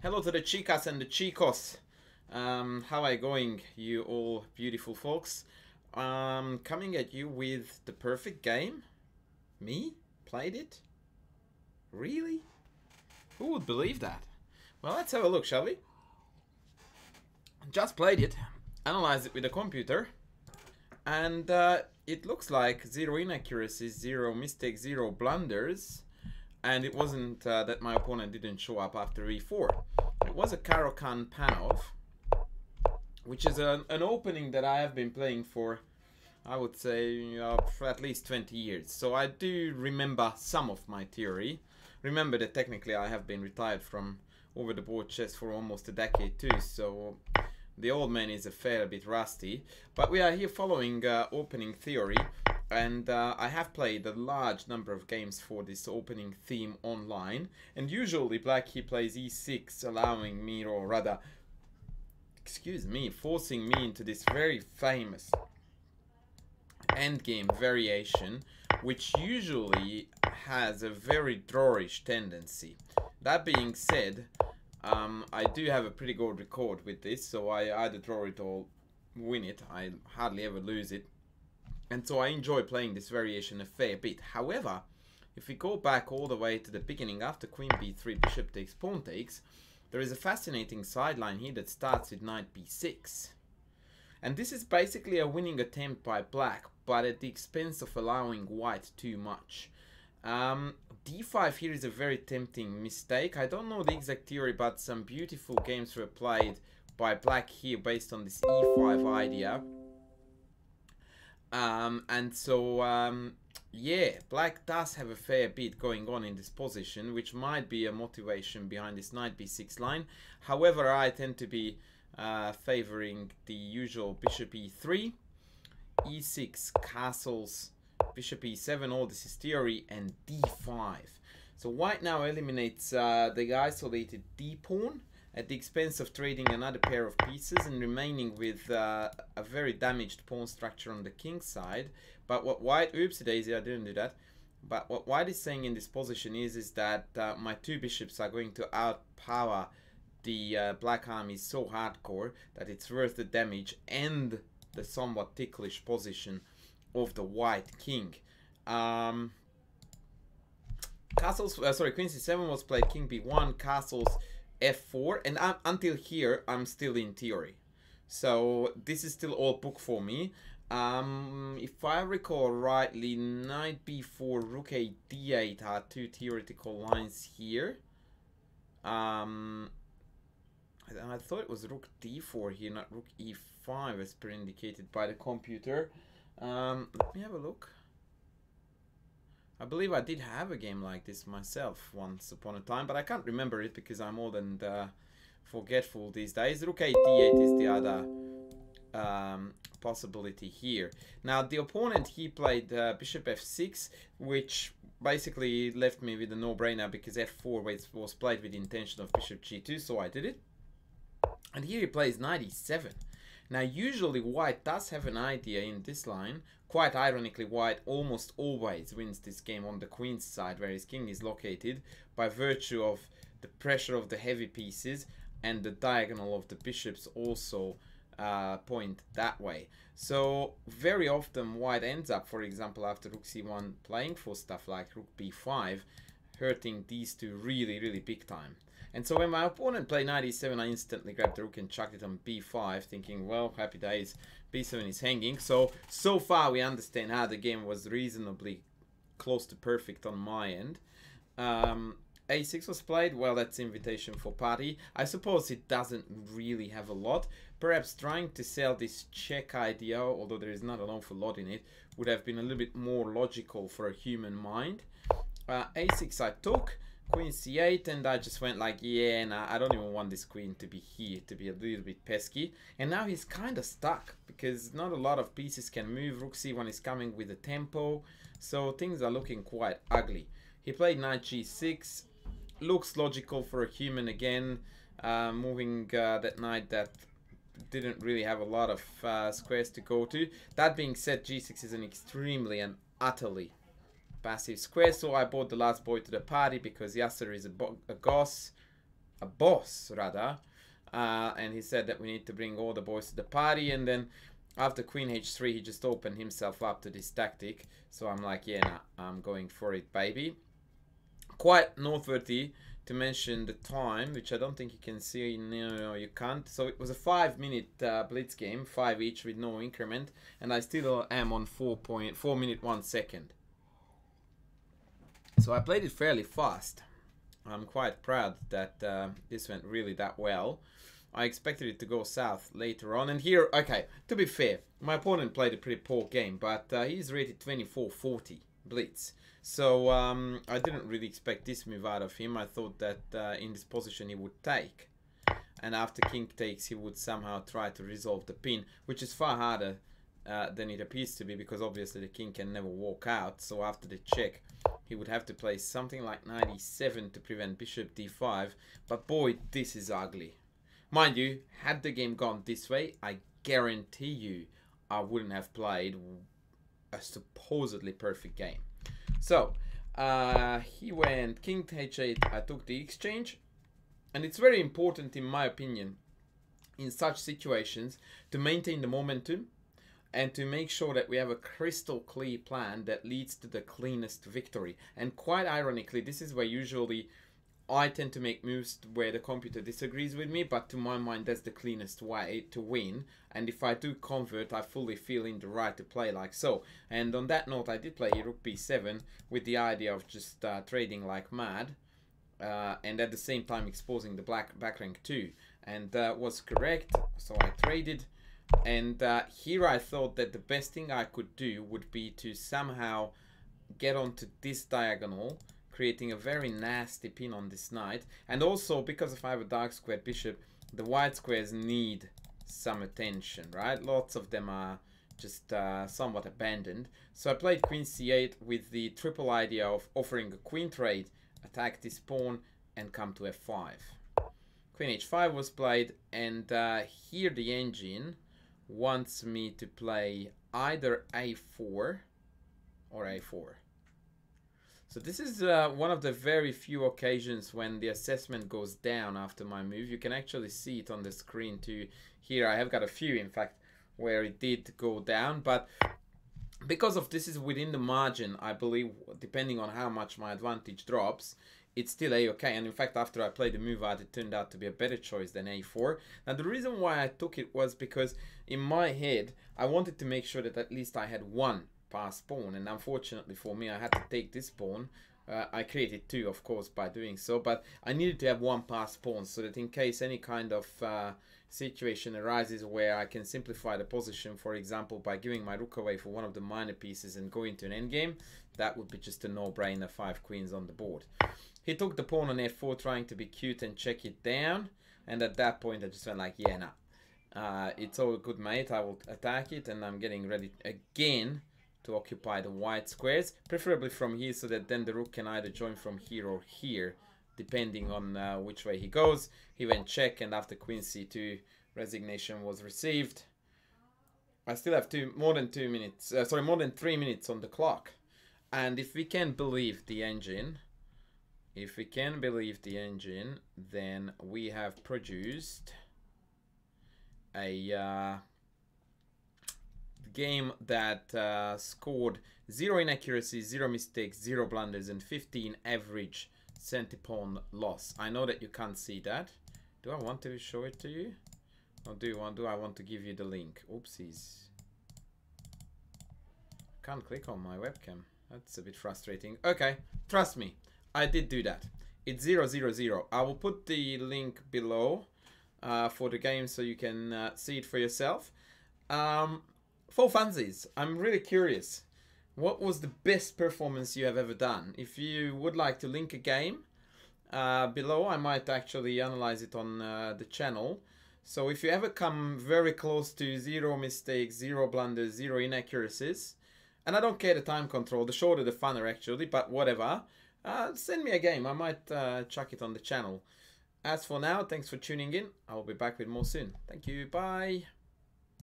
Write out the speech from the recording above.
Hello to the chicas and the chicos. How are you going, you all beautiful folks? Coming at you with the perfect game. Me? Played it? Really? Who would believe that? Well, let's have a look, shall we? Just played it, analyzed it with a computer, and it looks like 0 inaccuracies, 0 mistakes, 0 blunders. And it wasn't that my opponent didn't show up after e4. It was a Caro-Kann Panov, which is an opening that I have been playing for, I would say, for at least 20 years. So I do remember some of my theory. Remember that technically I have been retired from over-the-board chess for almost a decade too, so the old man is a fair bit rusty. But we are here following opening theory. And I have played a large number of games for this opening theme online. And usually black he plays e6, allowing me, or rather, excuse me, forcing me into this very famous endgame variation, which usually has a very drawish tendency. That being said, I do have a pretty good record with this, so I either draw it or win it. I hardly ever lose it. And so I enjoy playing this variation a fair bit. However, if we go back all the way to the beginning, after queen b3, bishop takes, pawn takes, there is a fascinating sideline here that starts with knight b6. And this is basically a winning attempt by black, but at the expense of allowing white too much. d5 here is a very tempting mistake. I don't know the exact theory, but some beautiful games were played by black here based on this e5 idea. Yeah, black does have a fair bit going on in this position, which might be a motivation behind this knight b6 line. However, I tend to be favoring the usual bishop e3, e6, castles, bishop e7, all this is theory, and d5. So white now eliminates the isolated d-pawn at the expense of trading another pair of pieces and remaining with a very damaged pawn structure on the king side. But what white, oopsie daisy, I didn't do that. But what white is saying in this position is that my two bishops are going to outpower the black army so hardcore that it's worth the damage and the somewhat ticklish position of the white king. Castles, sorry, queen c7 was played, king b1, castles f4, and until here I'm still in theory, so this is still all book for me. If I recall rightly, knight b4, rook a d8 are two theoretical lines here. I thought it was rook d4 here, not rook e5 as per indicated by the computer. Let me have a look. I believe I did have a game like this myself once upon a time, but I can't remember it because I'm old and forgetful these days. Rook d8 is the other possibility here. Now the opponent, he played bishop f6, which basically left me with a no-brainer because f4 was played with the intention of bishop g2, so I did it. And here he plays knight e7. Now usually white does have an idea in this line. Quite ironically, white almost always wins this game on the queen's side where his king is located by virtue of the pressure of the heavy pieces, and the diagonal of the bishops also point that way. So very often white ends up, for example, after rook c1 playing for stuff like rook b5, hurting these two really big time. And so when my opponent played knight e7, I instantly grabbed the rook and chucked it on b5, thinking, well, happy days, b7 is hanging. So far we understand how the game was reasonably close to perfect on my end. a6 was played. Well, that's invitation for party. I suppose it doesn't really have a lot. Perhaps trying to sell this check idea, although there is not an awful lot in it, would have been a little bit more logical for a human mind. a6 I took. Queen c8, and I just went like, yeah, nah, I don't even want this queen to be here, to be a little bit pesky. And now he's kind of stuck because not a lot of pieces can move. Rook c1 is coming with a tempo, so things are looking quite ugly. He played knight g6. Looks logical for a human again, moving that knight that didn't really have a lot of squares to go to. That being said, g6 is an extremely and utterly passive square, so I brought the last boy to the party because Yasser is a goss. a boss rather, and he said that we need to bring all the boys to the party. And then after queen h3 he just opened himself up to this tactic. So I'm like, yeah, nah, I'm going for it, baby. Quite noteworthy to mention the time, which I don't think you can see. No, you can't. So it was a 5-minute blitz game, 5 each with no increment, and I still am on 4 minute 1 second. So I played it fairly fast. I'm quite proud that this went really that well. I expected it to go south later on. And here, okay, to be fair, my opponent played a pretty poor game, but he's rated 24-40 blitz. So I didn't really expect this move out of him. I thought that in this position he would take. And after king takes, he would somehow try to resolve the pin, which is far harder than it appears to be, because obviously the king can never walk out. So after the check, he would have to play something like 97 to prevent bishop d5. But boy, this is ugly. Mind you, had the game gone this way, I guarantee you I wouldn't have played a supposedly perfect game. So he went king to h8. I took the exchange, and it's very important in my opinion in such situations to maintain the momentum and to make sure that we have a crystal clear plan that leads to the cleanest victory. And quite ironically, this is where usually I tend to make moves where the computer disagrees with me, but to my mind that's the cleanest way to win. And if I do convert, I fully feel in the right to play like so. And on that note, I did play rook b7 with the idea of just trading like mad, and at the same time exposing the black back rank too. And that was correct, so I traded. And here I thought that the best thing I could do would be to somehow get onto this diagonal, creating a very nasty pin on this knight. And also, because if I have a dark squared bishop, the white squares need some attention, right? Lots of them are just somewhat abandoned. So I played queen c8 with the triple idea of offering a queen trade, attack this pawn, and come to f5. Queen h5 was played, and here the engine wants me to play either a4 or a4. So this is one of the very few occasions when the assessment goes down after my move. You can actually see it on the screen too. Here I have got a few, in fact, where it did go down, but because of this is within the margin, I believe, depending on how much my advantage drops, it's still a-okay. And in fact, after I played the move out, it turned out to be a better choice than a4. Now the reason why I took it was because in my head I wanted to make sure that at least I had one pass pawn, and unfortunately for me I had to take this pawn. I created two, of course, by doing so, but I needed to have one pass pawn so that in case any kind of situation arises where I can simplify the position, for example by giving my rook away for one of the minor pieces and go into an endgame, that would be just a no-brainer. 5 queens on the board. He took the pawn on f4 trying to be cute and check it down, and at that point I just went like, yeah, nah, it's all good, mate, I will attack it, and I'm getting ready again to occupy the white squares, preferably from here, so that then the rook can either join from here or here, depending on which way he goes. He went check, and after queen c2, resignation was received. I still have more than 3 minutes on the clock, and if we can believe the engine, then we have produced a game that scored 0 inaccuracies, 0 mistakes, 0 blunders, and 15 average centipawn loss. I know that you can't see that. Do I want to show it to you? Or do I want to give you the link? Oopsies. Can't click on my webcam. That's a bit frustrating. Okay, trust me, I did do that. It's 0-0-0. I will put the link below for the game so you can see it for yourself. For funsies, I'm really curious. What was the best performance you have ever done? If you would like to link a game below, I might actually analyze it on the channel. So if you ever come very close to 0 mistakes, 0 blunders, 0 inaccuracies, and I don't care the time control, the shorter the funner actually, but whatever, send me a game. I might chuck it on the channel. As for now, thanks for tuning in. I'll be back with more soon. Thank you. Bye.